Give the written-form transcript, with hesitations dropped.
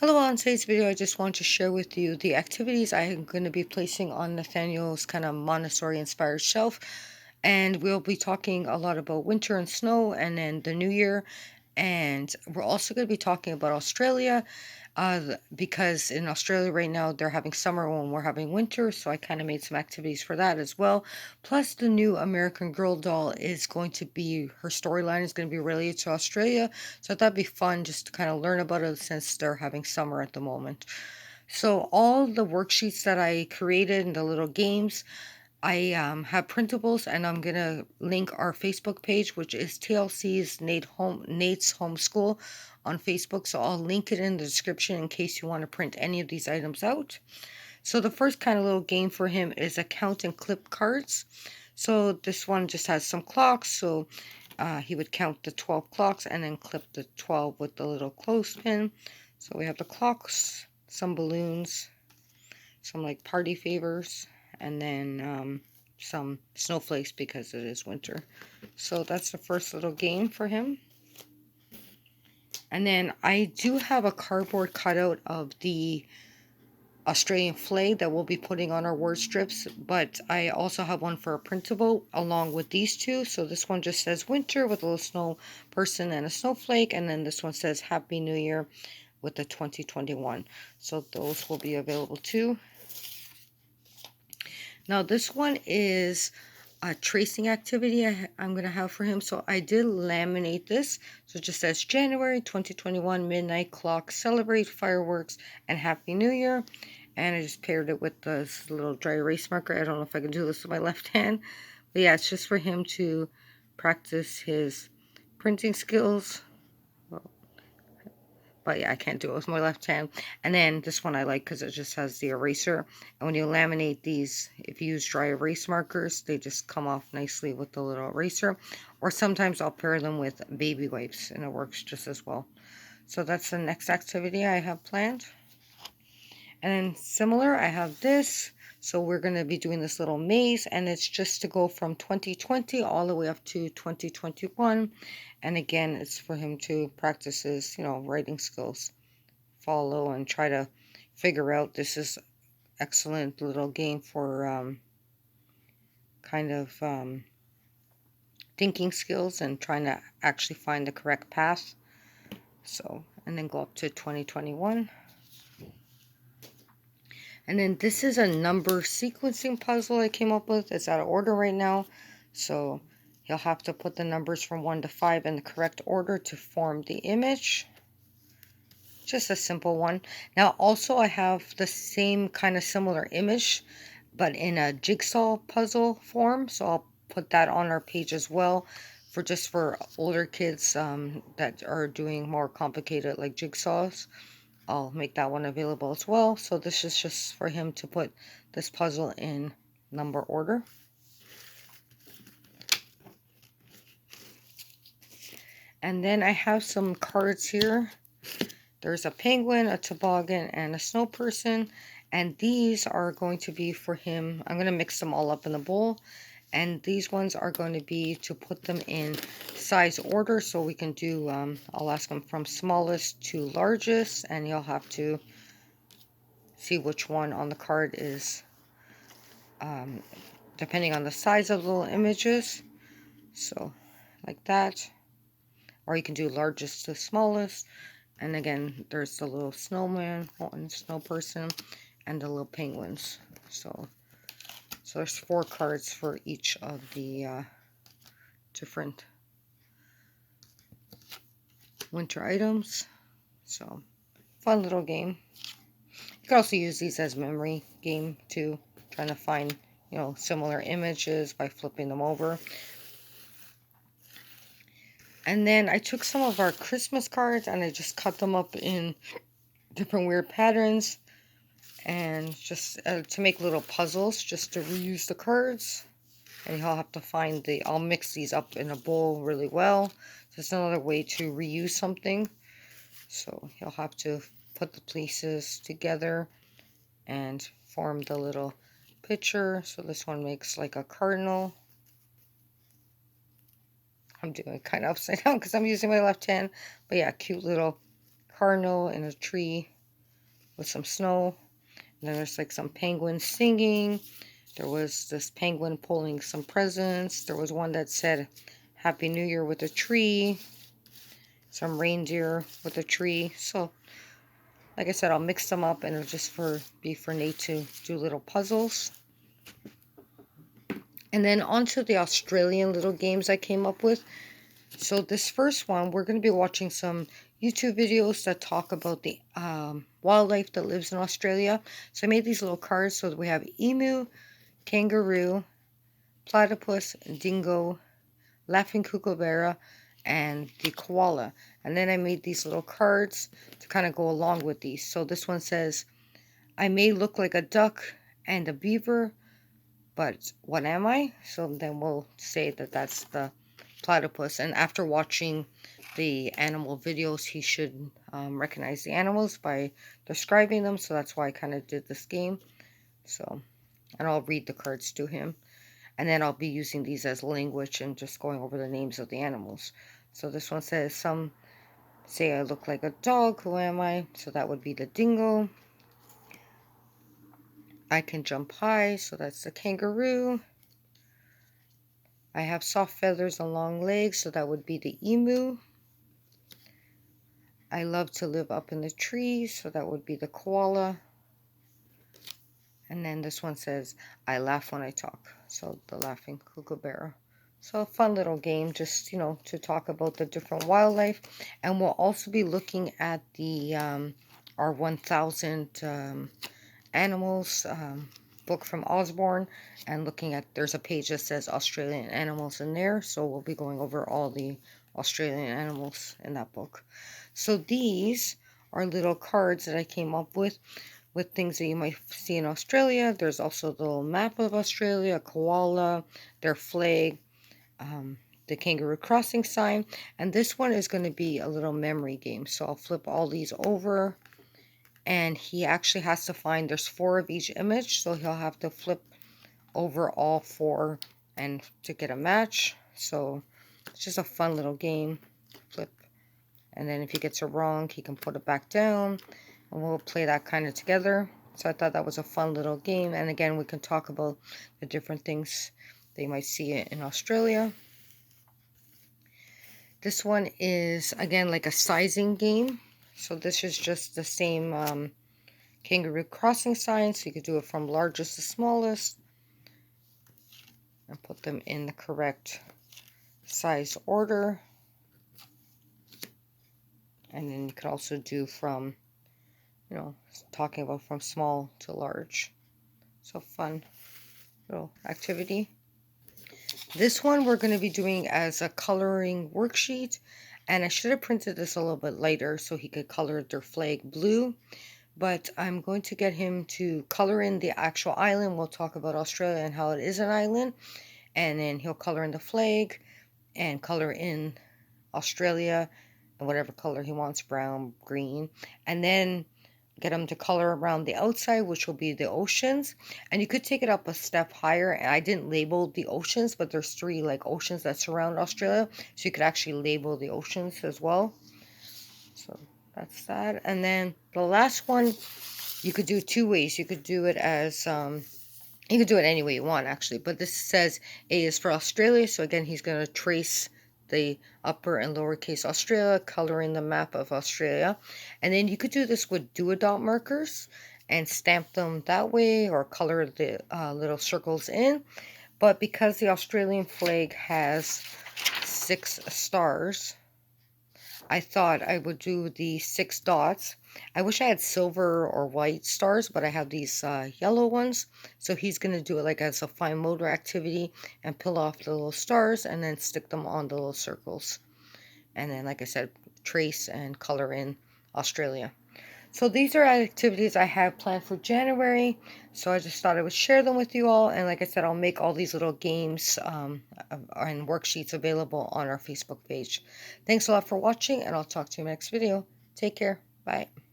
Hello, on today's video, I just want to share with you the activities I am going to be placing on Nathaniel's kind of Montessori inspired shelf. And we'll be talking a lot about winter and snow and then the new year. And we're also going to be talking about Australia because in Australia right now they're having summer when we're having winter. So I kind of made some activities for that as well. Plus, the new American Girl doll is going to be, her storyline is going to be related to Australia. So I thought it'd be fun just to kind of learn about it since they're having summer at the moment. So all the worksheets that I created and the little games, I have printables, and I'm gonna link our Facebook page, which is TLC's Nate's Homeschool on Facebook. So I'll link it in the description in case you want to print any of these items out. So the first kind of little game for him is a count and clip cards. So this one just has some clocks. So he would count the 12 clocks and then clip the 12 with the little clothespin. So we have the clocks, some balloons, some like party favors, and then some snowflakes because it is winter. So that's the first little game for him. And then I do have a cardboard cutout of the Australian flag that we'll be putting on our word strips, but I also have one for a printable along with these two. So this one just says winter with a little snow person and a snowflake, and then this one says Happy New Year with the 2021. So those will be available too. Now this one is a tracing activity I'm going to have for him. So I did laminate this. So it just says January 2021 midnight clock, celebrate fireworks and Happy New Year. And I just paired it with this little dry erase marker. I don't know if I can do this with my left hand. But yeah, it's just for him to practice his printing skills. But yeah, I can't do it with my left hand. And then this one I like because it just has the eraser. And when you laminate these, if you use dry erase markers, they just come off nicely with the little eraser. Or sometimes I'll pair them with baby wipes and it works just as well. So that's the next activity I have planned. And then similar, I have this. So we're going to be doing this little maze, and it's just to go from 2020 all the way up to 2021. And again, it's for him to practice his, writing skills, follow and try to figure out. This is excellent little game for kind of thinking skills and trying to actually find the correct path. So, and then go up to 2021. And then this is a number sequencing puzzle I came up with. It's out of order right now. So you'll have to put the numbers from 1 to 5 in the correct order to form the image. Just a simple one. Now also I have the same kind of similar image, but in a jigsaw puzzle form. So I'll put that on our page as well for older kids that are doing more complicated like jigsaws. I'll make that one available as well. So this is just for him to put this puzzle in number order. And then I have some cards here. There's a penguin, a toboggan, and a snow person. And these are going to be for him. I'm going to mix them all up in a bowl. And these ones are going to be to put them in size order. So we can do, I'll ask him from smallest to largest. And you'll have to see which one on the card is depending on the size of the little images. So like that. Or you can do largest to smallest. And again, there's the little snowman, and snow person, and the little penguins. So there's 4 cards for each of the different winter items. So fun little game. You can also use these as memory game too, trying to find similar images by flipping them over. And then I took some of our Christmas cards and I just cut them up in different weird patterns, and just to make little puzzles, just to reuse the cards. And you'll have to find I'll mix these up in a bowl really well. So it's another way to reuse something. So you'll have to put the pieces together and form the little picture. So this one makes like a cardinal. I'm doing it kind of upside down because I'm using my left hand. But yeah, cute little cardinal in a tree. with some snow. And then there's like some penguins singing. There was this penguin pulling some presents. There was one that said Happy New Year with a tree. Some reindeer with a tree. So, like I said, I'll mix them up and it'll just be for Nate to do little puzzles. And then onto the Australian little games I came up with. So this first one, we're going to be watching some YouTube videos that talk about the wildlife that lives in Australia. So I made these little cards so that we have emu, kangaroo, platypus, dingo, laughing kookaburra, and the koala. And then I made these little cards to kind of go along with these. So this one says, I may look like a duck and a beaver, but what am I? So then we'll say that that's the platypus. And after watching the animal videos, he should recognize the animals by describing them. So that's why I kind of did this game. So, and I'll read the cards to him. And then I'll be using these as language and just going over the names of the animals. So this one says, some say I look like a dog. Who am I? So that would be the dingo. I can jump high. So that's the kangaroo. I have soft feathers and long legs. So that would be the emu. I love to live up in the trees. So that would be the koala. And then this one says, I laugh when I talk. So the laughing kookaburra. So a fun little game, just, to talk about the different wildlife. And we'll also be looking at the our 1000 animals book from Osborne, and looking at, there's a page that says Australian animals in there. So we'll be going over all the Australian animals in that book. So these are little cards that I came up with things that you might see in Australia. There's also the little map of Australia, a koala, their flag, the kangaroo crossing sign. And this one is going to be a little memory game. So I'll flip all these over. And he actually has to find, there's 4 of each image. So he'll have to flip over all 4 and to get a match. So it's just a fun little game. Flip. And then if he gets it wrong, he can put it back down. And we'll play that kind of together. So I thought that was a fun little game. And again, we can talk about the different things that you might see in Australia. This one is, again, like a sizing game. So this is just the same kangaroo crossing sign. So you could do it from largest to smallest. And put them in the correct size order. And then you could also do from, talking about from small to large. So fun little activity. This one we're going to be doing as a coloring worksheet. And I should have printed this a little bit lighter so he could color their flag blue. But I'm going to get him to color in the actual island. We'll talk about Australia and how it is an island. And then he'll color in the flag and color in Australia and whatever color he wants, brown, green. And then get him to color around the outside, which will be the oceans. And you could take it up a step higher. And I didn't label the oceans, but there's 3 like oceans that surround Australia. So you could actually label the oceans as well. So that's that. And then the last one, you could do 2 ways. You could do it as you could do it any way you want, actually. But this says A is for Australia. So again, he's going to trace the upper and lowercase Australia, color in the map of Australia. And then you could do this with do-a-dot markers and stamp them that way, or color the little circles in. But because the Australian flag has 6 stars, I thought I would do the 6 dots. I wish I had silver or white stars, but I have these yellow ones. So he's going to do it like as a fine motor activity and peel off the little stars and then stick them on the little circles. And then, like I said, trace and color in Australia. So these are activities I have planned for January. So I just thought I would share them with you all. And like I said, I'll make all these little games and worksheets available on our Facebook page. Thanks a lot for watching, and I'll talk to you in the next video. Take care. Bye.